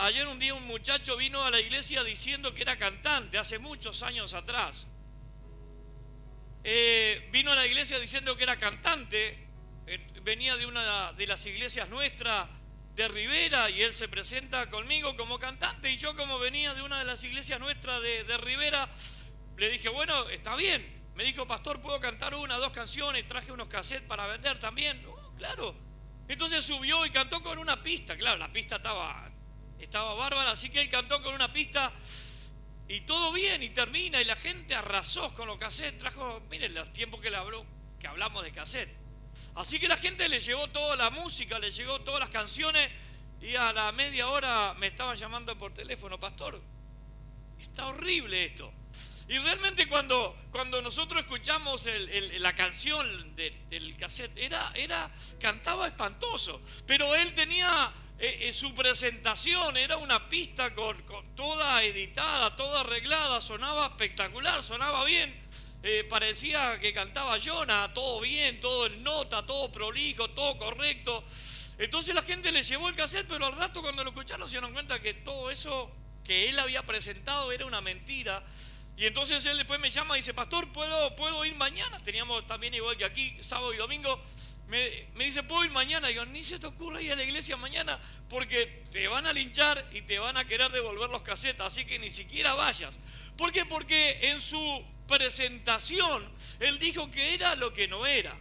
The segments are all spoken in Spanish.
ayer un día un muchacho vino a la iglesia diciendo que era cantante, hace muchos años atrás. Vino a la iglesia diciendo que era cantante, venía de una de las iglesias nuestras de Rivera y él se presenta conmigo como cantante, y yo, como venía de una de las iglesias nuestras de Rivera, le dije, bueno, está bien. Me dijo, pastor, ¿puedo cantar una, dos canciones? Traje unos cassettes para vender también. Oh, claro. Entonces subió y cantó con una pista. Claro, la pista estaba bárbara, así que él cantó con una pista y todo bien, y termina, y la gente arrasó con los cassettes. Trajo, miren los tiempos que hablamos de cassette. Así que la gente le llevó toda la música, le llegó todas las canciones, y a la media hora me estaban llamando por teléfono, pastor, está horrible esto. Y realmente cuando nosotros escuchamos la canción del cassette, cantaba espantoso, pero él tenía su presentación, era una pista con toda editada, toda arreglada, sonaba espectacular, sonaba bien. Parecía que cantaba Jonah, todo bien, todo en nota, todo prolijo, todo correcto. Entonces la gente le llevó el cassette, pero al rato, cuando lo escucharon, se dieron cuenta que todo eso que él había presentado era una mentira. Y entonces él después me llama y dice, pastor, ¿puedo ir mañana? Teníamos también, igual que aquí, sábado y domingo. Me dice, ¿puedo ir mañana? Y digo, ni se te ocurra ir a la iglesia mañana, porque te van a linchar y te van a querer devolver los cassettes, así que ni siquiera vayas. ¿Por qué? Porque en su presentación él dijo que era lo que no era.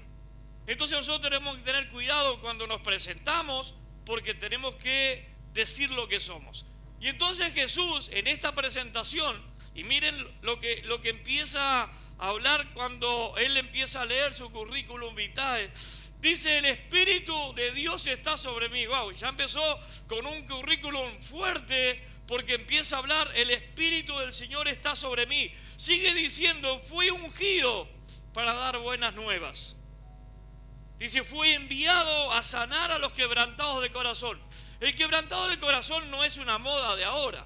Entonces nosotros tenemos que tener cuidado cuando nos presentamos, porque tenemos que decir lo que somos. Y entonces Jesús, en esta presentación, y miren lo que empieza a hablar cuando él empieza a leer su currículum vitae. Dice, el Espíritu de Dios está sobre mí. Wow, ya empezó con un currículum fuerte, porque empieza a hablar, el Espíritu del Señor está sobre mí. Sigue diciendo, fui ungido para dar buenas nuevas. Dice, fui enviado a sanar a los quebrantados de corazón. El quebrantado de corazón no es una moda de ahora.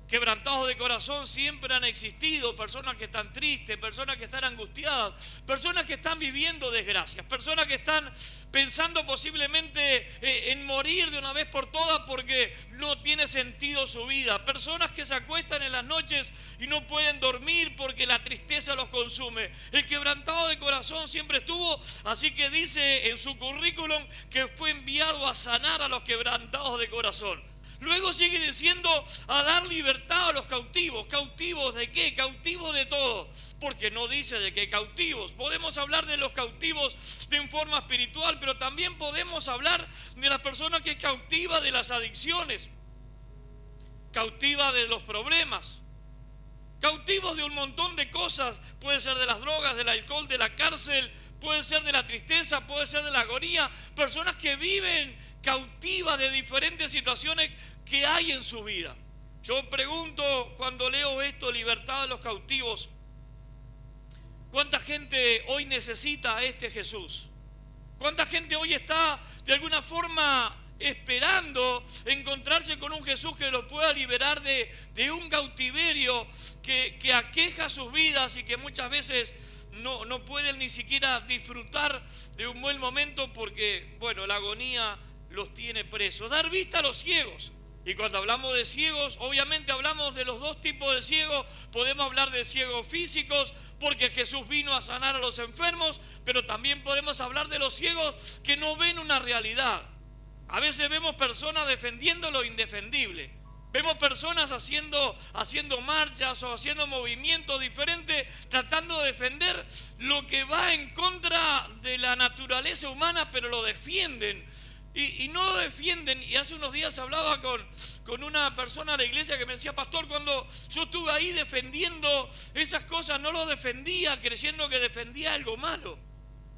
Quebrantados de corazón siempre han existido, personas que están tristes, personas que están angustiadas, personas que están viviendo desgracias, personas que están pensando posiblemente en morir de una vez por todas porque no tiene sentido su vida, personas que se acuestan en las noches y no pueden dormir porque la tristeza los consume. El quebrantado de corazón siempre estuvo, así que dice en su currículum que fue enviado a sanar a los quebrantados de corazón. Luego sigue diciendo, a dar libertad a los cautivos. ¿Cautivos de qué? Cautivos de todo. Porque no dice de qué cautivos. Podemos hablar de los cautivos en forma espiritual, pero también podemos hablar de la persona que es cautiva de las adicciones, cautiva de los problemas, cautivos de un montón de cosas. Puede ser de las drogas, del alcohol, de la cárcel, puede ser de la tristeza, puede ser de la agonía. Personas que viven cautivas de diferentes situaciones que hay en su vida. Yo pregunto, cuando leo esto, libertad de los cautivos, ¿cuánta gente hoy necesita a este Jesús? ¿Cuánta gente hoy está de alguna forma esperando encontrarse con un Jesús que los pueda liberar de un cautiverio que aqueja sus vidas y que muchas veces no pueden ni siquiera disfrutar de un buen momento porque, bueno, la agonía los tiene presos? Dar vista a los ciegos. Y cuando hablamos de ciegos, obviamente hablamos de los dos tipos de ciegos. Podemos hablar de ciegos físicos, porque Jesús vino a sanar a los enfermos, pero también podemos hablar de los ciegos que no ven una realidad. A veces vemos personas defendiendo lo indefendible. Vemos personas haciendo marchas o haciendo movimientos diferentes, tratando de defender lo que va en contra de la naturaleza humana, pero lo defienden. Y no lo defienden. Y hace unos días hablaba con una persona de la iglesia que me decía, pastor, cuando yo estuve ahí defendiendo esas cosas, no lo defendía creyendo que defendía algo malo.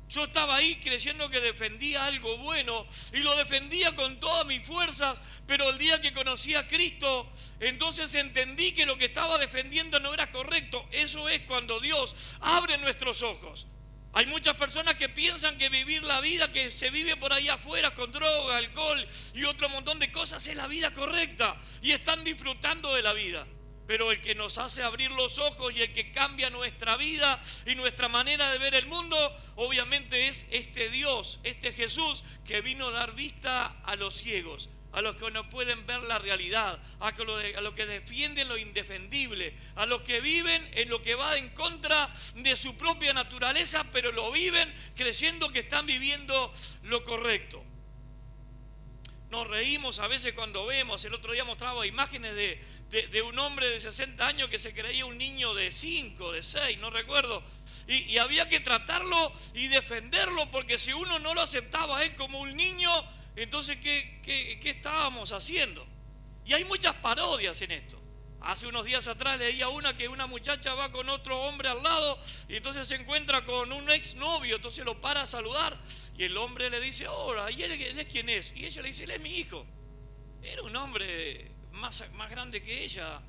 Yo estaba ahí creyendo que defendía algo bueno y lo defendía con todas mis fuerzas, pero el día que conocí a Cristo, entonces entendí que lo que estaba defendiendo no era correcto. Eso es cuando Dios abre nuestros ojos. Hay muchas personas que piensan que vivir la vida que se vive por ahí afuera con droga, alcohol y otro montón de cosas es la vida correcta y están disfrutando de la vida. Pero el que nos hace abrir los ojos y el que cambia nuestra vida y nuestra manera de ver el mundo, obviamente es este Dios, este Jesús que vino a dar vista a los ciegos. a los que no pueden ver la realidad, a los que defienden lo indefendible, a los que viven en lo que va en contra de su propia naturaleza, pero lo viven creyendo que están viviendo lo correcto. Nos reímos a veces cuando vemos, el otro día mostraba imágenes de un hombre de 60 años que se creía un niño de 5, de 6, no recuerdo, y había que tratarlo y defenderlo, porque si uno no lo aceptaba a él como un niño, entonces ¿qué estábamos haciendo? Y hay muchas parodias en esto. Hace unos días atrás leía una que una muchacha va con otro hombre al lado y entonces se encuentra con un exnovio, entonces lo para a saludar y el hombre le dice, hola, ¿y él es quién es? Y ella le dice, él es mi hijo. Era un hombre más grande que ella.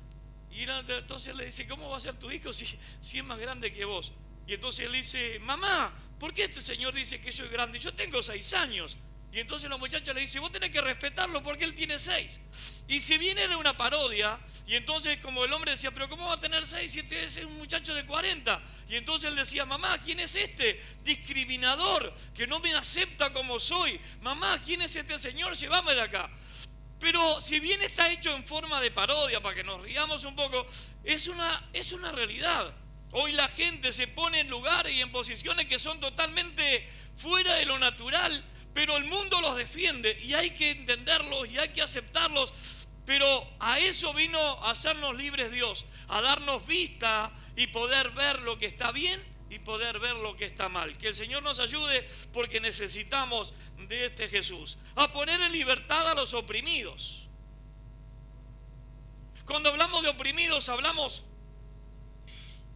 Y entonces le dice, ¿cómo va a ser tu hijo si es más grande que vos? Y entonces él dice, mamá, ¿por qué este señor dice que soy grande? Yo tengo 6 años. Y entonces la muchacha le dice, vos tenés que respetarlo porque él tiene 6. Y si bien era una parodia, y entonces como el hombre decía, pero ¿cómo va a tener 6 si este es un muchacho de 40? Y entonces él decía, mamá, ¿quién es este discriminador que no me acepta como soy? Mamá, ¿quién es este señor? Llévame de acá. Pero si bien está hecho en forma de parodia, para que nos riamos un poco, es una realidad. Hoy la gente se pone en lugares y en posiciones que son totalmente fuera de lo natural, pero el mundo los defiende y hay que entenderlos y hay que aceptarlos. Pero a eso vino a hacernos libres Dios, a darnos vista y poder ver lo que está bien y poder ver lo que está mal. Que el Señor nos ayude porque necesitamos de este Jesús. A poner en libertad a los oprimidos. Cuando hablamos de oprimidos hablamos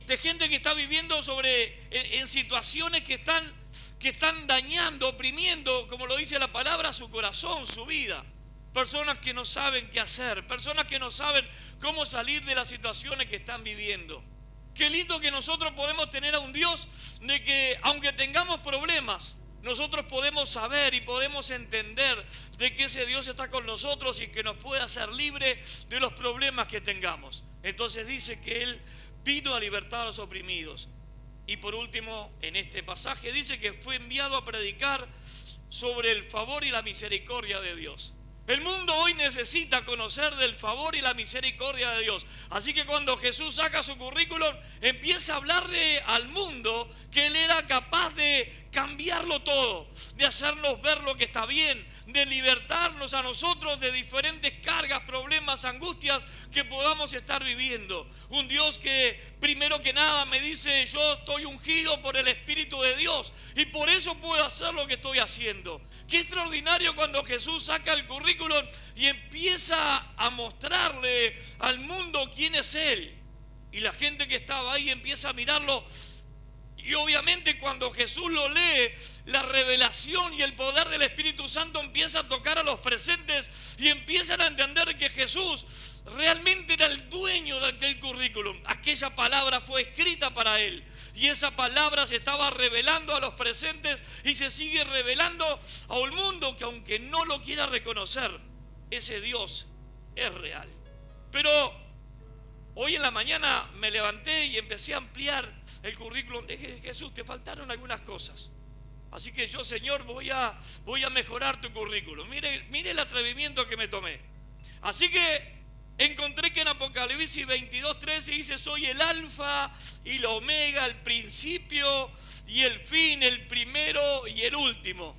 de gente que está viviendo en situaciones que están dañando, oprimiendo, como lo dice la palabra, su corazón, su vida. Personas que no saben qué hacer, personas que no saben cómo salir de las situaciones que están viviendo. Qué lindo que nosotros podemos tener a un Dios de que aunque tengamos problemas, nosotros podemos saber y podemos entender de que ese Dios está con nosotros y que nos puede hacer libre de los problemas que tengamos. Entonces dice que Él vino a libertar a los oprimidos. Y por último, en este pasaje dice que fue enviado a predicar sobre el favor y la misericordia de Dios. El mundo hoy necesita conocer del favor y la misericordia de Dios. Así que cuando Jesús saca su currículum, empieza a hablarle al mundo que Él era capaz de cambiarlo todo, de hacernos ver lo que está bien, de libertarnos a nosotros de diferentes cargas, problemas, angustias que podamos estar viviendo. Un Dios que primero que nada me dice, yo estoy ungido por el Espíritu de Dios y por eso puedo hacer lo que estoy haciendo. Qué extraordinario cuando Jesús saca el currículum y empieza a mostrarle al mundo quién es Él. Y la gente que estaba ahí empieza a mirarlo. Y obviamente cuando Jesús lo lee, la revelación y el poder del Espíritu Santo empieza a tocar a los presentes y empiezan a entender que Jesús realmente era el dueño de aquel currículum. Aquella palabra fue escrita para Él y esa palabra se estaba revelando a los presentes y se sigue revelando a un mundo que aunque no lo quiera reconocer, ese Dios es real. Pero hoy en la mañana me levanté y empecé a ampliar el currículum de Jesús. Te faltaron algunas cosas. Así que yo, Señor, voy a mejorar tu currículum. Mire el atrevimiento que me tomé. Así que encontré que en Apocalipsis 22:13 dice, soy el alfa y la omega, el principio y el fin, el primero y el último.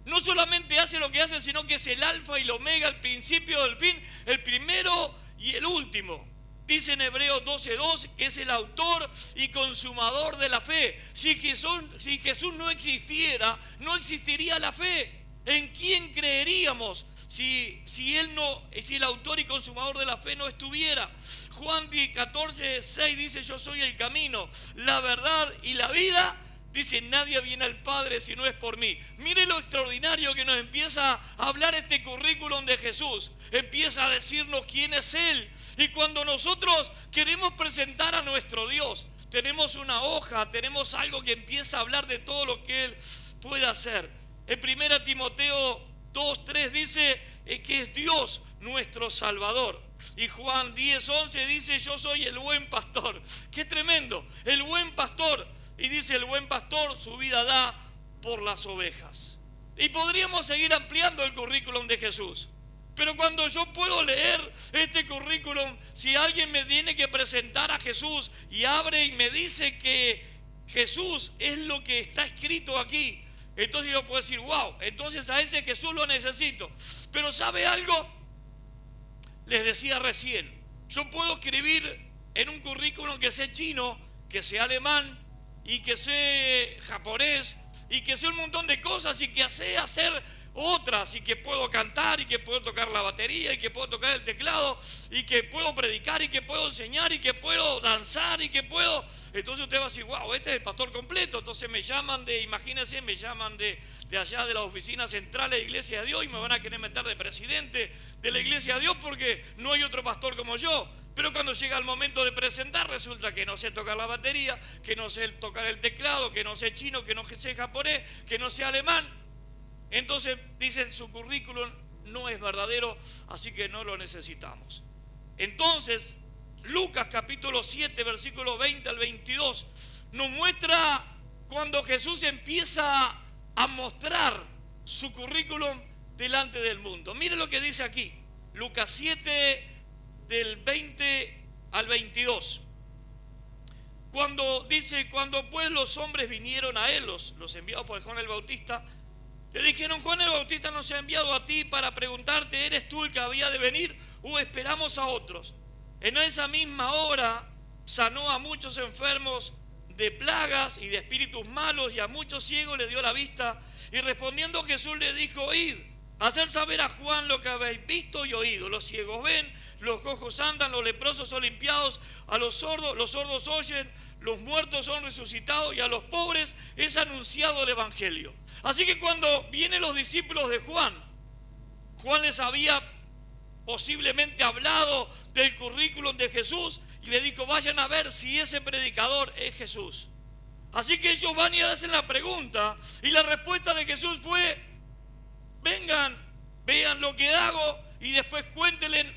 No solamente hace lo que hace, sino que es el alfa y la omega, el principio, el fin, el primero y el último. Dice en Hebreos 12:2 que es el autor y consumador de la fe. Si Jesús no existiera, no existiría la fe. ¿En quién creeríamos si el autor y consumador de la fe no estuviera? Juan 14:6 dice, yo soy el camino, la verdad y la vida. Dice, nadie viene al Padre si no es por mí. Mire lo extraordinario que nos empieza a hablar este currículum de Jesús. Empieza a decirnos quién es Él. Y cuando nosotros queremos presentar a nuestro Dios, tenemos una hoja, tenemos algo que empieza a hablar de todo lo que Él puede hacer. En 1 Timoteo 2:3 dice que es Dios nuestro Salvador. Y Juan 10:11 dice, yo soy el buen pastor. ¡Qué tremendo! El buen pastor. Y dice, el buen pastor su vida da por las ovejas. Y podríamos seguir ampliando el currículum de Jesús. Pero cuando yo puedo leer este currículum, si alguien me tiene que presentar a Jesús y abre y me dice que Jesús es lo que está escrito aquí, entonces yo puedo decir, wow, entonces a ese Jesús lo necesito. Pero ¿sabe algo? Les decía recién, yo puedo escribir en un currículum que sea chino, que sea alemán y que sea japonés y que sea un montón de cosas y que sea hacer otras, y que puedo cantar y que puedo tocar la batería y que puedo tocar el teclado y que puedo predicar y que puedo enseñar y que puedo danzar y que puedo... Entonces usted va a decir, wow, este es el pastor completo. Entonces me llaman imagínense, me llaman de allá de la oficina central de la Iglesia de Dios y me van a querer meter de presidente de la Iglesia de Dios porque no hay otro pastor como yo. Pero cuando llega el momento de presentar, resulta que no sé tocar la batería, que no sé tocar el teclado, que no sé chino, que no sé japonés, que no sé alemán. Entonces dicen, su currículum no es verdadero, así que no lo necesitamos. Entonces, Lucas capítulo 7, versículo 20 al 22, nos muestra cuando Jesús empieza a mostrar su currículum delante del mundo. Mire lo que dice aquí, Lucas 7, del 20 al 22. Cuando dice, cuando pues los hombres vinieron a él, los enviados por Juan el Bautista, le dijeron, Juan el Bautista nos ha enviado a ti para preguntarte, ¿eres tú el que había de venir o esperamos a otros? En esa misma hora sanó a muchos enfermos de plagas y de espíritus malos, y a muchos ciegos le dio la vista. Y respondiendo Jesús le dijo, id, hacer saber a Juan lo que habéis visto y oído. Los ciegos ven, los cojos andan, los leprosos son limpiados, a los sordos oyen, los muertos son resucitados, y a los pobres es anunciado el evangelio. Así que cuando vienen los discípulos de Juan, Juan les había posiblemente hablado del currículum de Jesús y le dijo, vayan a ver si ese predicador es Jesús. Así que ellos van y hacen la pregunta, y la respuesta de Jesús fue, vengan, vean lo que hago y después cuéntenle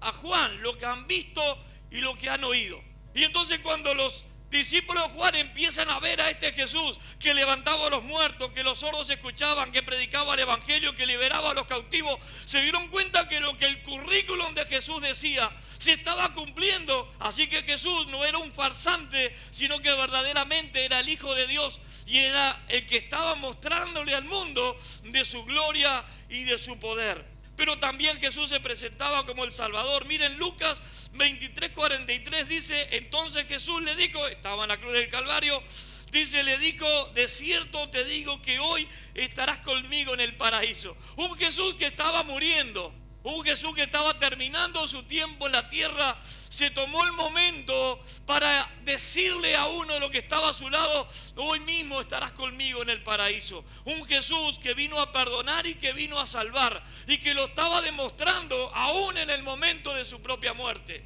a Juan lo que han visto y lo que han oído. Y entonces cuando los discípulos de Juan empiezan a ver a este Jesús que levantaba a los muertos, que los sordos escuchaban, que predicaba el evangelio, que liberaba a los cautivos, se dieron cuenta que lo que el currículum de Jesús decía se estaba cumpliendo. Así que Jesús no era un farsante, sino que verdaderamente era el Hijo de Dios y era el que estaba mostrándole al mundo de su gloria y de su poder. Pero también Jesús se presentaba como el Salvador. Miren, Lucas 23:43 dice, entonces Jesús le dijo, estaba en la cruz del Calvario, dice, le dijo, de cierto te digo que hoy estarás conmigo en el paraíso. Un Jesús que estaba muriendo, un Jesús que estaba terminando su tiempo en la tierra, se tomó el momento para decirle a uno de los que estaba a su lado, hoy mismo estarás conmigo en el paraíso. Un Jesús que vino a perdonar y que vino a salvar, y que lo estaba demostrando aún en el momento de su propia muerte.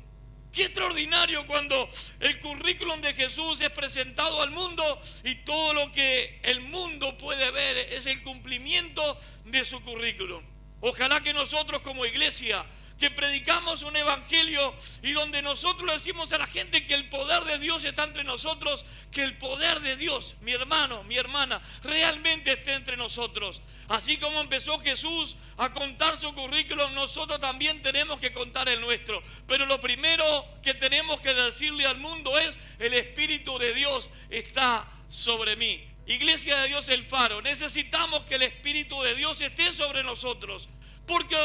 Qué extraordinario cuando el currículum de Jesús es presentado al mundo y todo lo que el mundo puede ver es el cumplimiento de su currículum. Ojalá que nosotros como iglesia, que predicamos un evangelio y donde nosotros le decimos a la gente que el poder de Dios está entre nosotros, que el poder de Dios, mi hermano, mi hermana, realmente esté entre nosotros. Así como empezó Jesús a contar su currículum, nosotros también tenemos que contar el nuestro. Pero lo primero que tenemos que decirle al mundo es, el Espíritu de Dios está sobre mí. Iglesia de Dios El Faro, necesitamos que el Espíritu de Dios esté sobre nosotros. Porque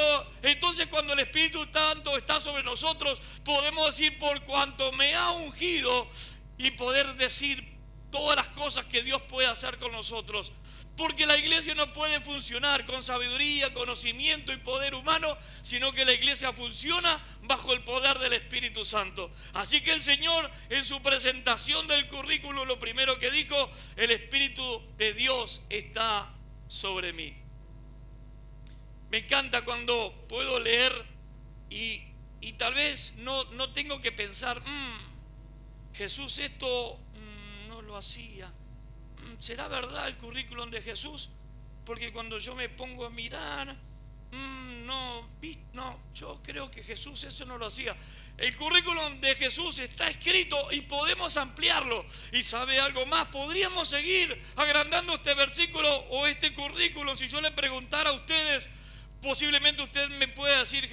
entonces cuando el Espíritu Santo está sobre nosotros, podemos decir, por cuanto me ha ungido, y poder decir todas las cosas que Dios puede hacer con nosotros. Porque la iglesia no puede funcionar con sabiduría, conocimiento y poder humano, sino que la iglesia funciona bajo el poder del Espíritu Santo. Así que el Señor, en su presentación del currículo, lo primero que dijo, el Espíritu de Dios está sobre mí. Me encanta cuando puedo leer y tal vez no tengo que pensar, Jesús esto no lo hacía. ¿Será verdad el currículum de Jesús? Porque cuando yo me pongo a mirar, no, yo creo que Jesús eso no lo hacía. El currículum de Jesús está escrito y podemos ampliarlo. Y sabe algo más, podríamos seguir agrandando este versículo o este currículum si yo le preguntara a ustedes, Posiblemente usted me pueda decir,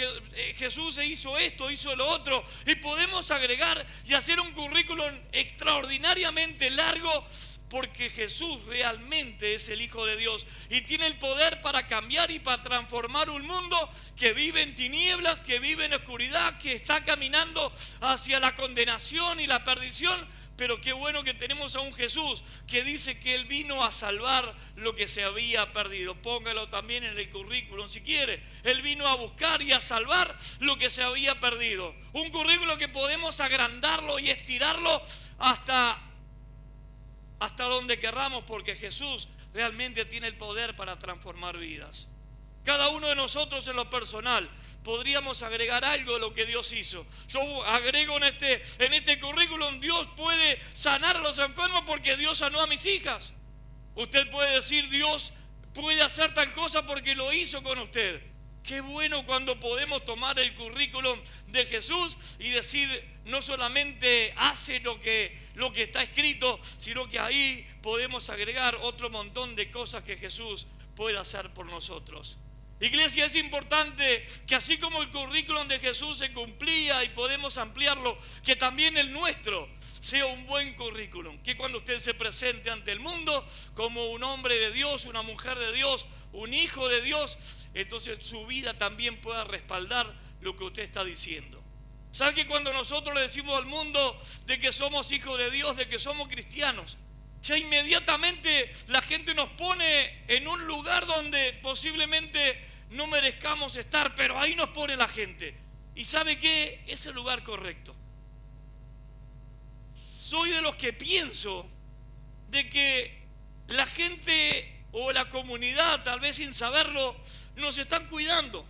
Jesús hizo esto, hizo lo otro, y podemos agregar y hacer un currículum extraordinariamente largo, porque Jesús realmente es el Hijo de Dios y tiene el poder para cambiar y para transformar un mundo que vive en tinieblas, que vive en oscuridad, que está caminando hacia la condenación y la perdición. Pero qué bueno que tenemos a un Jesús que dice que Él vino a salvar lo que se había perdido. Póngalo también en el currículum si quiere. Él vino a buscar y a salvar lo que se había perdido. Un currículum que podemos agrandarlo y estirarlo hasta donde querramos, porque Jesús realmente tiene el poder para transformar vidas. Cada uno de nosotros en lo personal podríamos agregar algo de lo que Dios hizo. Yo agrego en este currículum: Dios puede sanar a los enfermos porque Dios sanó a mis hijas. Usted puede decir: Dios puede hacer tal cosa porque lo hizo con usted. Qué bueno cuando podemos tomar el currículum de Jesús y decir: no solamente hace lo que está escrito, sino que ahí podemos agregar otro montón de cosas que Jesús puede hacer por nosotros. Iglesia, es importante que así como el currículum de Jesús se cumplía y podemos ampliarlo, que también el nuestro sea un buen currículum. Que cuando usted se presente ante el mundo como un hombre de Dios, una mujer de Dios, un hijo de Dios, entonces su vida también pueda respaldar lo que usted está diciendo. ¿Sabe que cuando nosotros le decimos al mundo de que somos hijos de Dios, de que somos cristianos, ya inmediatamente la gente nos pone en un lugar donde posiblemente no merezcamos estar, pero ahí nos pone la gente? ¿Y sabe qué? Es el lugar correcto. Soy de los que pienso de que la gente o la comunidad, tal vez sin saberlo, nos están cuidando,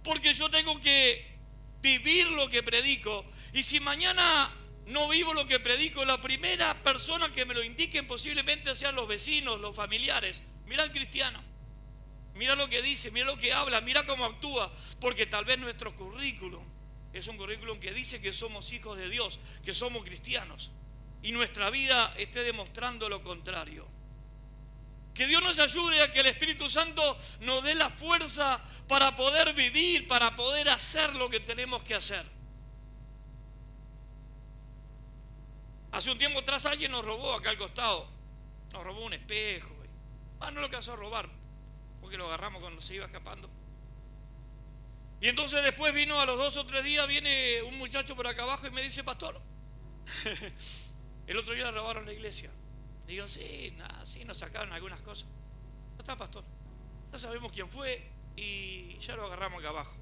porque yo tengo que vivir lo que predico, y si mañana no vivo lo que predico, la primera persona que me lo indiquen posiblemente sean los vecinos, los familiares. Mira al cristiano, mira lo que dice, mira lo que habla, mira cómo actúa, porque tal vez nuestro currículum es un currículum que dice que somos hijos de Dios, que somos cristianos, y nuestra vida esté demostrando lo contrario. Que Dios nos ayude a que el Espíritu Santo nos dé la fuerza para poder vivir, para poder hacer lo que tenemos que hacer. Hace un tiempo atrás alguien nos robó acá al costado. Nos robó un espejo. No lo alcanzó a robar, porque lo agarramos cuando se iba escapando. Y entonces después vino, a los 2 o 3 días, viene un muchacho por acá abajo y me dice: pastor, el otro día le robaron la iglesia. Le digo: sí, nos sacaron algunas cosas. No está, pastor, ya sabemos quién fue y ya lo agarramos acá abajo.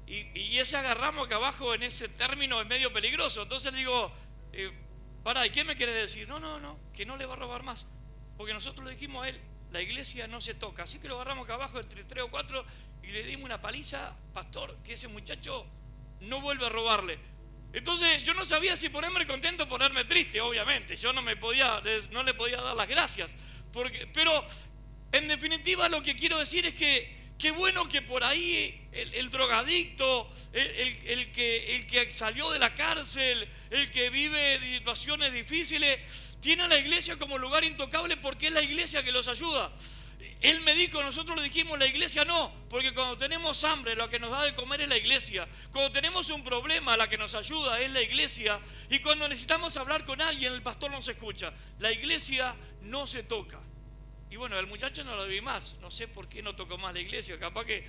Y ese agarramos acá abajo en ese término es medio peligroso. Entonces le digo: ¿y qué me quiere decir? No, que no le va a robar más, porque nosotros le dijimos a él: la iglesia no se toca. Así que lo agarramos acá abajo entre 3 o 4 y le dimos una paliza, pastor, que ese muchacho no vuelve a robarle. Entonces yo no sabía si ponerme contento o ponerme triste. Obviamente yo no le podía dar las gracias, pero en definitiva lo que quiero decir es que qué bueno que por ahí el drogadicto, el que salió de la cárcel, el que vive situaciones difíciles, tiene a la iglesia como lugar intocable, porque es la iglesia que los ayuda. Él me dijo, nosotros le dijimos: la iglesia no, porque cuando tenemos hambre, lo que nos da de comer es la iglesia. Cuando tenemos un problema, la que nos ayuda es la iglesia. Y cuando necesitamos hablar con alguien, el pastor nos escucha. La iglesia no se toca. Y bueno, el muchacho no lo vi más. No sé por qué no tocó más la iglesia. Capaz que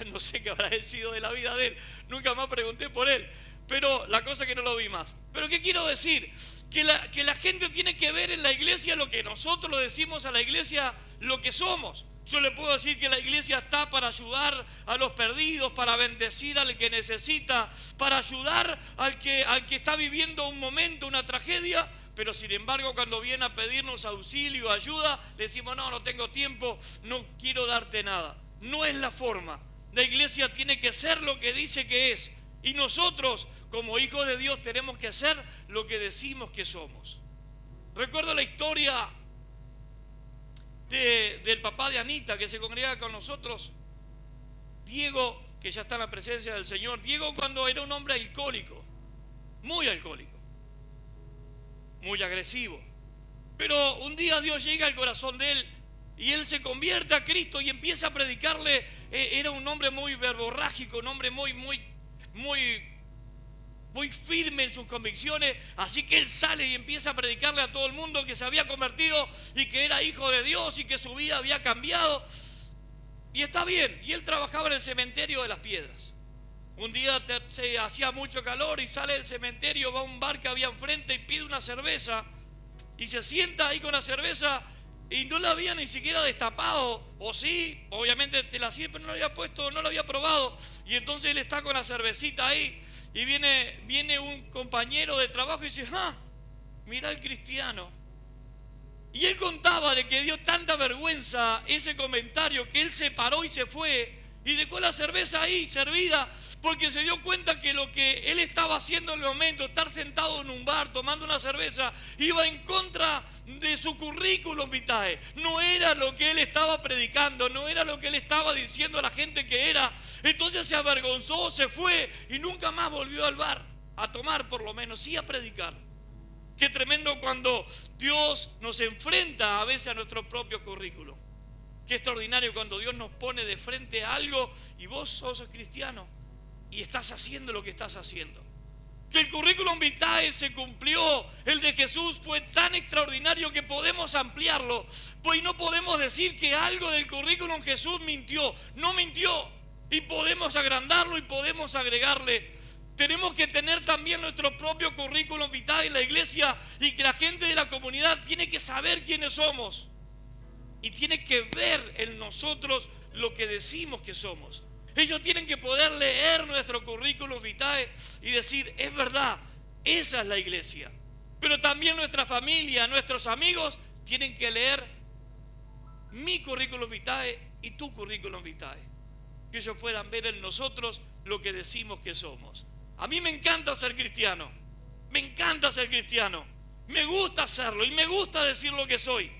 no sé qué habrá sido de la vida de él. Nunca más pregunté por él. Pero la cosa es que no lo vi más. Pero ¿qué quiero decir? Que la gente tiene que ver en la iglesia lo que nosotros le decimos a la iglesia, lo que somos. Yo le puedo decir que la iglesia está para ayudar a los perdidos, para bendecir al que necesita, para ayudar al que está viviendo un momento, una tragedia. Pero sin embargo, cuando viene a pedirnos auxilio, ayuda, le decimos: no tengo tiempo, no quiero darte nada. No es la forma. La iglesia tiene que ser lo que dice que es. Y nosotros, como hijos de Dios, tenemos que ser lo que decimos que somos. Recuerdo la historia del papá de Anita, que se congrega con nosotros. Diego, que ya está en la presencia del Señor. Diego, cuando era un hombre alcohólico, muy agresivo. Pero un día Dios llega al corazón de él y él se convierte a Cristo y empieza a predicarle era un hombre muy verborrágico, un hombre muy firme en sus convicciones, así que él sale y empieza a predicarle a todo el mundo que se había convertido y que era hijo de Dios y que su vida había cambiado. Y está bien, y él trabajaba en el cementerio de las piedras. Un día se hacía mucho calor y sale del cementerio, va a un bar que había enfrente y pide una cerveza y se sienta ahí con la cerveza y no la había ni siquiera destapado, o sí, obviamente te la sirve, pero no la había puesto, no la había probado, y entonces él está con la cervecita ahí y viene un compañero de trabajo y dice: mira el cristiano. Y él contaba de que dio tanta vergüenza ese comentario que él se paró y se fue y dejó la cerveza ahí servida, porque se dio cuenta que lo que él estaba haciendo en el momento, estar sentado en un bar tomando una cerveza, iba en contra de su currículum vitae. No era lo que él estaba predicando, no era lo que él estaba diciendo a la gente que era. Entonces se avergonzó, se fue y nunca más volvió al bar a tomar, por lo menos, sí a predicar. Qué tremendo cuando Dios nos enfrenta a veces a nuestro propio currículum. Qué extraordinario cuando Dios nos pone de frente a algo y vos sos cristiano y estás haciendo lo que estás haciendo. Que el currículum vitae se cumplió, el de Jesús fue tan extraordinario que podemos ampliarlo, pues no podemos decir que algo del currículum Jesús mintió, no mintió, y podemos agrandarlo y podemos agregarle. Tenemos que tener también nuestro propio currículum vitae en la iglesia, y que la gente de la comunidad tiene que saber quiénes somos y tiene que ver en nosotros lo que decimos que somos. Ellos tienen que poder leer nuestro currículum vitae y decir: es verdad, esa es la iglesia. Pero también nuestra familia, nuestros amigos tienen que leer mi currículum vitae y tu currículum vitae, que ellos puedan ver en nosotros lo que decimos que somos. A mí me encanta ser cristiano, me encanta ser cristiano, me gusta hacerlo y me gusta decir lo que soy,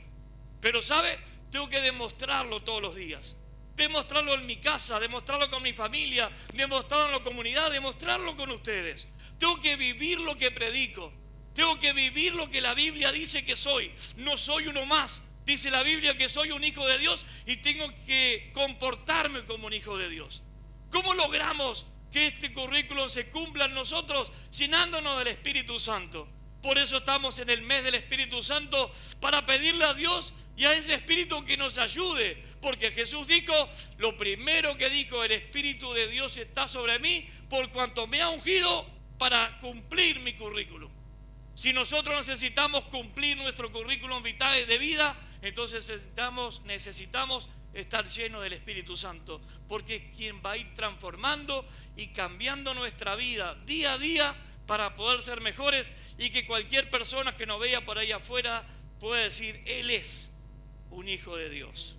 pero ¿sabe? Tengo que demostrarlo todos los días, demostrarlo en mi casa, demostrarlo con mi familia, demostrarlo en la comunidad, demostrarlo con ustedes. Tengo que vivir lo que predico, tengo que vivir lo que la Biblia dice que soy. No soy uno más, dice la Biblia que soy un hijo de Dios y tengo que comportarme como un hijo de Dios. ¿Cómo logramos que este currículum se cumpla en nosotros? Llenándonos del Espíritu Santo. Por eso estamos en el mes del Espíritu Santo, para pedirle a Dios y a ese Espíritu que nos ayude, porque Jesús dijo, lo primero que dijo: el Espíritu de Dios está sobre mí, por cuanto me ha ungido para cumplir mi currículum. Si nosotros necesitamos cumplir nuestro currículum vitae de vida, entonces necesitamos estar llenos del Espíritu Santo, porque es quien va a ir transformando y cambiando nuestra vida día a día para poder ser mejores, y que cualquier persona que nos vea por ahí afuera pueda decir: él es un hijo de Dios.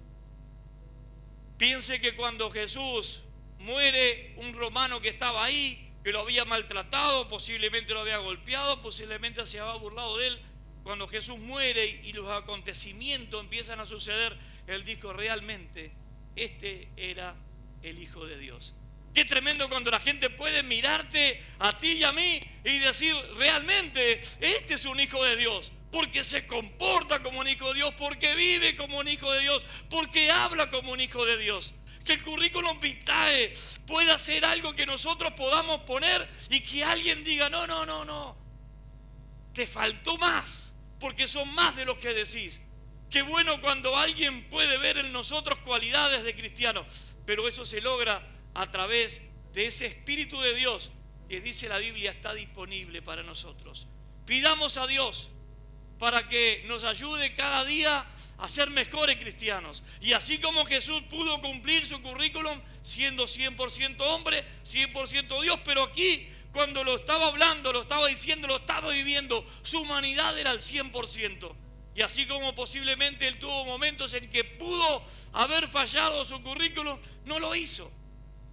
Piense que cuando Jesús muere, un romano que estaba ahí, que lo había maltratado, posiblemente lo había golpeado, posiblemente se había burlado de él, cuando Jesús muere y los acontecimientos empiezan a suceder, él dijo: realmente este era el Hijo de Dios. Qué tremendo cuando la gente puede mirarte a ti y a mí y decir: realmente este es un hijo de Dios, porque se comporta como un hijo de Dios, porque vive como un hijo de Dios, porque habla como un hijo de Dios. Que el currículum vitae pueda ser algo que nosotros podamos poner y que alguien diga: no, te faltó más, porque son más de los que decís. Qué bueno cuando alguien puede ver en nosotros cualidades de cristiano, pero eso se logra a través de ese Espíritu de Dios que, dice la Biblia, está disponible para nosotros. Pidamos a Dios para que nos ayude cada día a ser mejores cristianos. Y así como Jesús pudo cumplir su currículum siendo 100% hombre, 100% Dios, pero aquí cuando lo estaba hablando, lo estaba diciendo, lo estaba viviendo, su humanidad era al 100%. Y así como posiblemente él tuvo momentos en que pudo haber fallado su currículum, no lo hizo.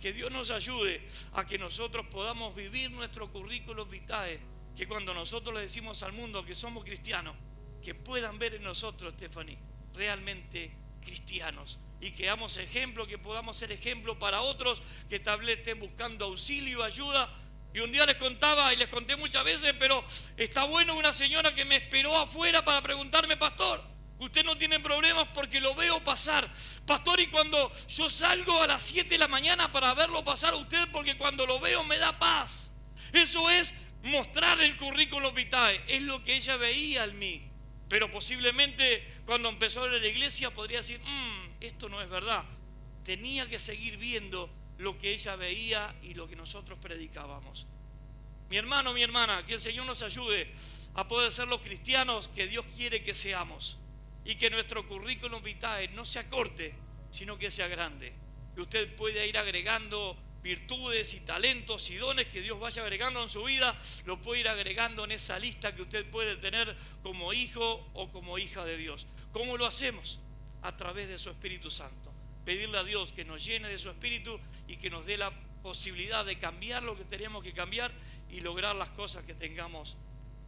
Que Dios nos ayude a que nosotros podamos vivir nuestro currículum vitae, que cuando nosotros le decimos al mundo que somos cristianos, que puedan ver en nosotros, Stephanie, realmente cristianos, y que damos ejemplo, que podamos ser ejemplo para otros que tal vez estén buscando auxilio, ayuda. Y un día les contaba, y les conté muchas veces, pero está bueno, una señora que me esperó afuera para preguntarme: pastor, Usted no tiene problemas porque lo veo pasar. Pastor, y cuando yo salgo a las 7 de la mañana para verlo pasar a usted, porque cuando lo veo me da paz. Eso es mostrar el currículum vitae. Es lo que ella veía en mí. Pero posiblemente cuando empezó a ver la iglesia podría decir, esto no es verdad. Tenía que seguir viendo lo que ella veía y lo que nosotros predicábamos. Mi hermano, mi hermana, que el Señor nos ayude a poder ser los cristianos que Dios quiere que seamos. Y que nuestro currículum vitae no sea corte, sino que sea grande. Que usted pueda ir agregando virtudes y talentos y dones que Dios vaya agregando en su vida, lo puede ir agregando en esa lista que usted puede tener como hijo o como hija de Dios. ¿Cómo lo hacemos? A través de su Espíritu Santo. Pedirle a Dios que nos llene de su Espíritu y que nos dé la posibilidad de cambiar lo que tenemos que cambiar y lograr las cosas que tengamos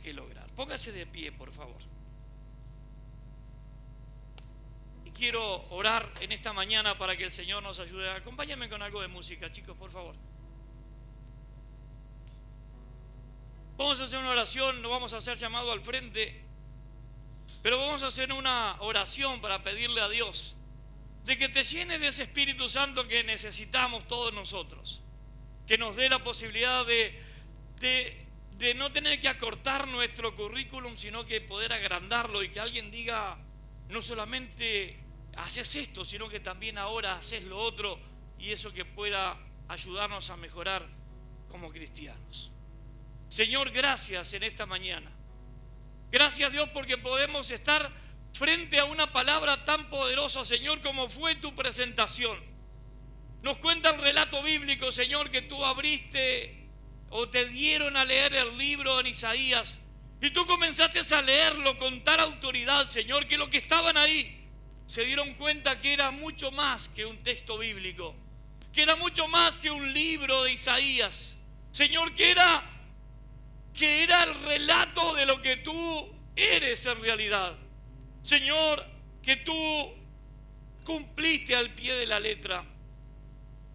que lograr. Póngase de pie, por favor. Quiero orar en esta mañana para que el Señor nos ayude. Acompáñenme con algo de música, chicos, por favor. Vamos a hacer una oración, no vamos a hacer llamado al frente, pero vamos a hacer una oración para pedirle a Dios de que te llene de ese Espíritu Santo que necesitamos todos nosotros, que nos dé la posibilidad de no tener que acortar nuestro currículum, sino que poder agrandarlo y que alguien diga, no solamente haces esto, sino que también ahora haces lo otro, y eso que pueda ayudarnos a mejorar como cristianos. Señor, gracias en esta mañana. Gracias, Dios, porque podemos estar frente a una palabra tan poderosa, Señor, como fue tu presentación. Nos cuenta el relato bíblico, Señor, que tú abriste o te dieron a leer el libro en Isaías, y tú comenzaste a leerlo con tal autoridad, Señor, que los que estaban ahí se dieron cuenta que era mucho más que un texto bíblico, que era mucho más que un libro de Isaías, Señor, que era el relato de lo que tú eres en realidad. Señor, que tú cumpliste al pie de la letra.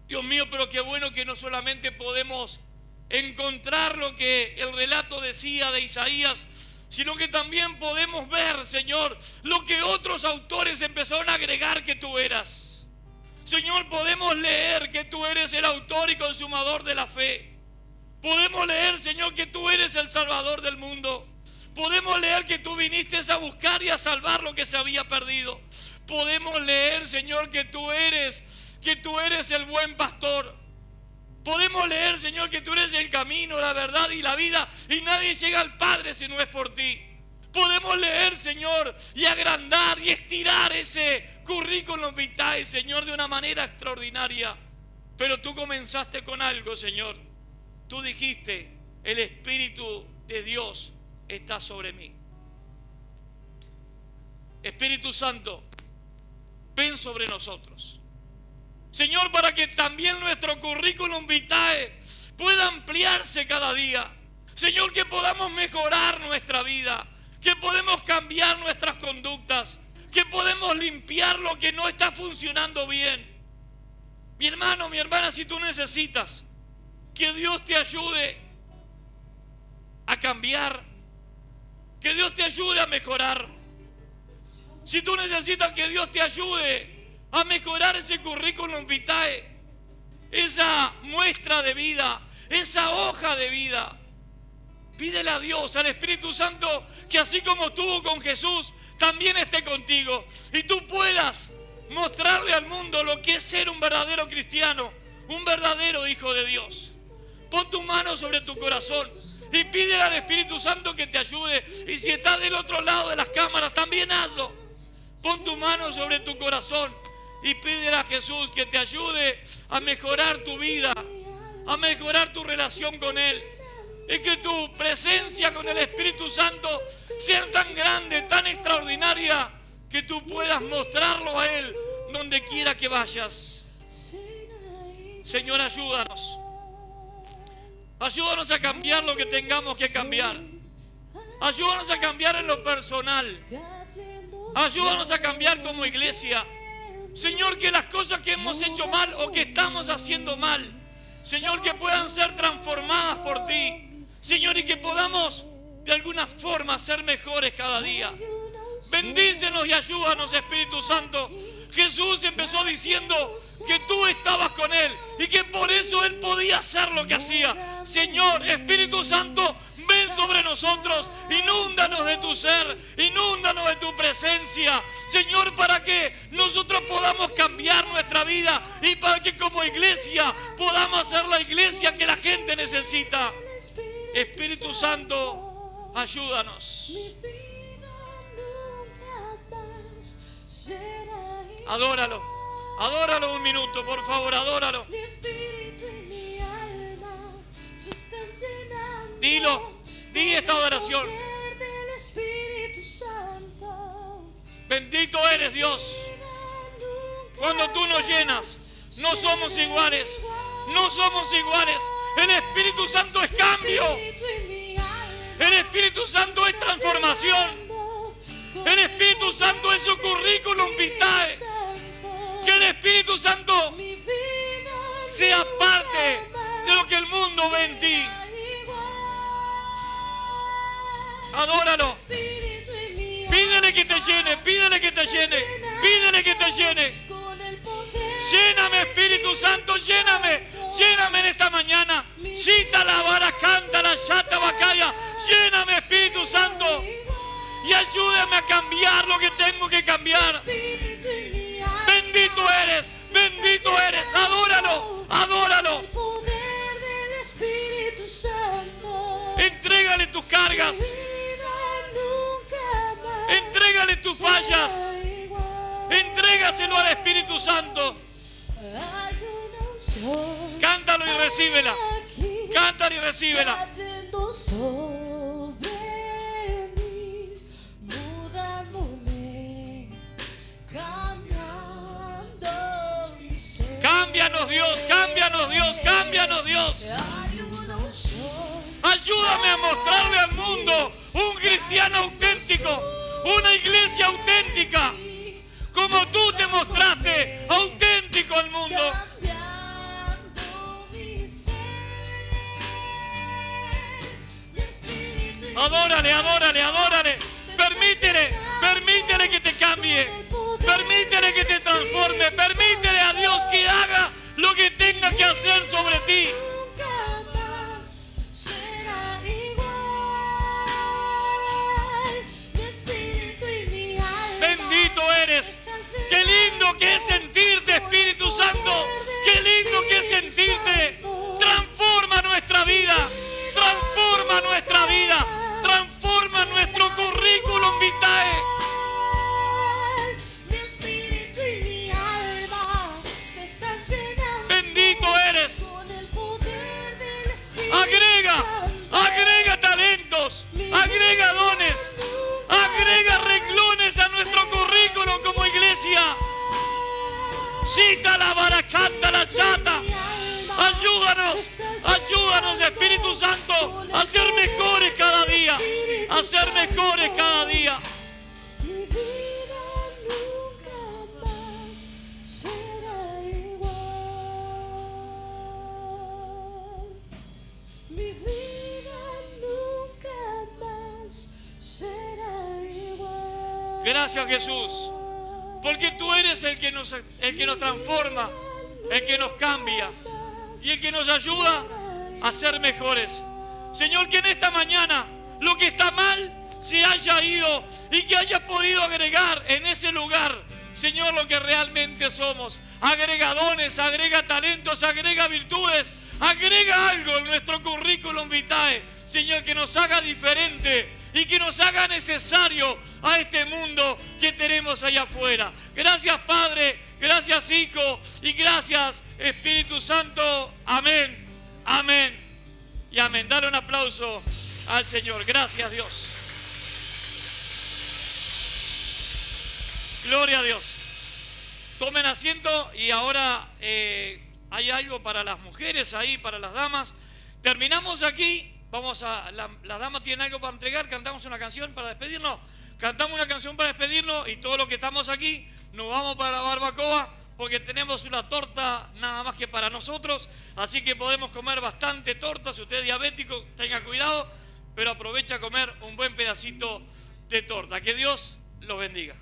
Dios mío, pero qué bueno que no solamente podemos encontrar lo que el relato decía de Isaías, sino que también podemos ver, Señor, lo que otros autores empezaron a agregar que tú eras. Señor, podemos leer que tú eres el autor y consumador de la fe. Podemos leer, Señor, que tú eres el Salvador del mundo. Podemos leer que tú viniste a buscar y a salvar lo que se había perdido. Podemos leer, Señor, que tú eres el buen pastor. Podemos leer, Señor, que tú eres el camino, la verdad y la vida, y nadie llega al Padre si no es por ti. Podemos leer, Señor, y agrandar y estirar ese currículum vitae, Señor, de una manera extraordinaria. Pero tú comenzaste con algo, Señor. Tú dijiste, el Espíritu de Dios está sobre mí. Espíritu Santo, ven sobre nosotros, Señor, para que también nuestro currículum vitae pueda ampliarse cada día. Señor, que podamos mejorar nuestra vida, que podemos cambiar nuestras conductas, que podemos limpiar lo que no está funcionando bien. Mi hermano, mi hermana, si tú necesitas que Dios te ayude a cambiar, que Dios te ayude a mejorar, si tú necesitas que Dios te ayude a mejorar ese currículum vitae, esa muestra de vida, esa hoja de vida, pídele a Dios, al Espíritu Santo, que así como estuvo con Jesús, también esté contigo, y tú puedas mostrarle al mundo lo que es ser un verdadero cristiano, un verdadero hijo de Dios. Pon tu mano sobre tu corazón y pídele al Espíritu Santo que te ayude, y si estás del otro lado de las cámaras, también hazlo. Pon tu mano sobre tu corazón y pídele a Jesús que te ayude a mejorar tu vida, a mejorar tu relación con Él. Y que tu presencia con el Espíritu Santo sea tan grande, tan extraordinaria, que tú puedas mostrarlo a Él donde quiera que vayas. Señor, ayúdanos. Ayúdanos a cambiar lo que tengamos que cambiar. Ayúdanos a cambiar en lo personal. Ayúdanos a cambiar como iglesia. Señor, que las cosas que hemos hecho mal o que estamos haciendo mal, Señor, que puedan ser transformadas por ti. Señor, y que podamos de alguna forma ser mejores cada día. Bendícenos y ayúdanos, Espíritu Santo. Jesús empezó diciendo que tú estabas con Él y que por eso Él podía hacer lo que hacía. Señor, Espíritu Santo, ven sobre nosotros, inúndanos de tu ser, inúndanos de tu presencia, Señor, para que nosotros podamos cambiar nuestra vida y para que como iglesia podamos ser la iglesia que la gente necesita. Espíritu Santo, ayúdanos. Adóralo, adóralo un minuto, por favor, adóralo. Dilo, di esta adoración. Bendito eres, Dios. Cuando tú nos llenas, no somos iguales, no somos iguales. El Espíritu Santo es cambio. El Espíritu Santo es transformación. El Espíritu Santo es su currículum vitae. Que el Espíritu Santo sea parte de lo que el mundo ve en ti. Adóralo. Pídele que te llene, pídele que te llene, pídele que te llene. Lléname, Espíritu Santo, lléname, lléname en esta mañana. Cita la vara, canta la chata bacaya. Lléname, Espíritu Santo, y ayúdame a cambiar lo que tengo que cambiar. Bendito eres, adóralo, adóralo. Entrégale tus cargas, entrégale tus fallas, entrégaselo al Espíritu Santo. Cántalo y recíbela, cántalo y recíbela. Cámbianos Dios, cámbianos Dios, cámbianos Dios. Ayúdame a mostrarle al mundo un cristiano auténtico, una iglesia auténtica, como tú te mostraste auténtico al mundo. Adórale, adórale, adórale. Permítele que te cambie. Permítele que te transforme. Permítele a Dios que haga lo que tenga que hacer sobre ti. Bendito eres. Qué lindo que es sentirte, Espíritu Santo. Qué lindo que es sentirte. Transforma nuestra vida. Transforma nuestra vida. Transforma nuestro currículum vitae. Bendito eres. Agrega talentos, agrega dones, agrega renglones a nuestro currículum como iglesia. Cita la baracanta, la chata. Ayúdanos, Espíritu Santo, a ser mejores cada día, a ser mejores cada día. Mi vida nunca más será igual. Mi vida nunca más será igual. Gracias, Jesús, porque tú eres el que nos transforma, el que nos cambia y el que nos ayuda a ser mejores. Señor, que en esta mañana lo que está mal se haya ido y que haya podido agregar en ese lugar, Señor, lo que realmente somos. Agrega dones, agrega talentos, agrega virtudes, agrega algo en nuestro currículum vitae, Señor, que nos haga diferente y que nos haga necesario a este mundo que tenemos allá afuera. Gracias, Padre, gracias, Hijo, y gracias, Espíritu Santo. Amén, amén y amén. Dale un aplauso al Señor. Gracias, Dios. Gloria a Dios. Tomen asiento y ahora hay algo para las mujeres ahí, para las damas. Terminamos aquí. Las damas tienen algo para entregar. Cantamos una canción para despedirnos. Cantamos una canción para despedirnos y todos los que estamos aquí nos vamos para la barbacoa porque tenemos una torta nada más que para nosotros. Así que podemos comer bastante torta. Si usted es diabético, tenga cuidado, pero aprovecha a comer un buen pedacito de torta. Que Dios los bendiga.